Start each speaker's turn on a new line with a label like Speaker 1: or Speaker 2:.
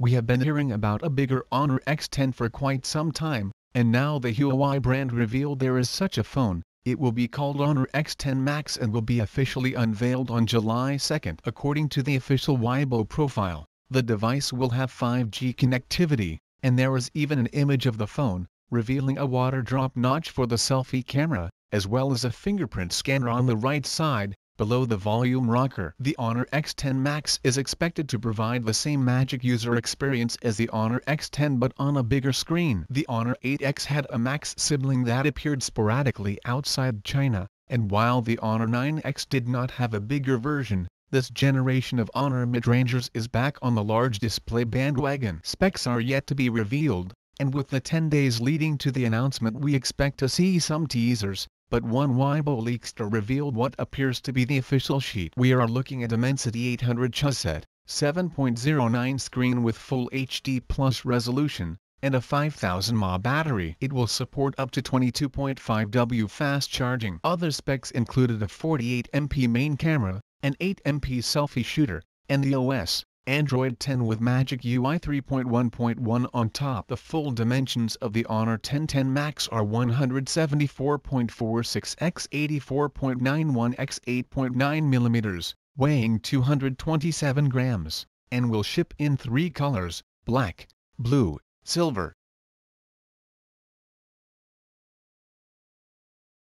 Speaker 1: We have been hearing about a bigger Honor X10 for quite some time, and now the Huawei brand revealed there is such a phone. It will be called Honor X10 Max and will be officially unveiled on July 2. According to the official Weibo profile, the device will have 5G connectivity, and there is even an image of the phone, revealing a water drop notch for the selfie camera, as well as a fingerprint scanner on the right side, below the volume rocker. The Honor X10 Max is expected to provide the same magic user experience as the Honor X10 but on a bigger screen. The Honor 8X had a Max sibling that appeared sporadically outside China, and while the Honor 9X did not have a bigger version, this generation of Honor midrangers is back on the large display bandwagon. Specs are yet to be revealed, and with the 10 days leading to the announcement we expect to see some teasers, but one Weibo leakster revealed what appears to be the official sheet. We are looking at a Dimensity 800 chipset, 7.09 screen with Full HD Plus resolution, and a 5000 mAh battery. It will support up to 22.5 W fast charging. Other specs included a 48MP main camera, an 8MP selfie shooter, and the OS, Android 10 with Magic UI 3.1.1 on top. The full dimensions of the Honor X10 Max are 174.46 x 84.91 x 8.9 mm, weighing 227 grams, and will ship in 3 colors: black, blue, silver,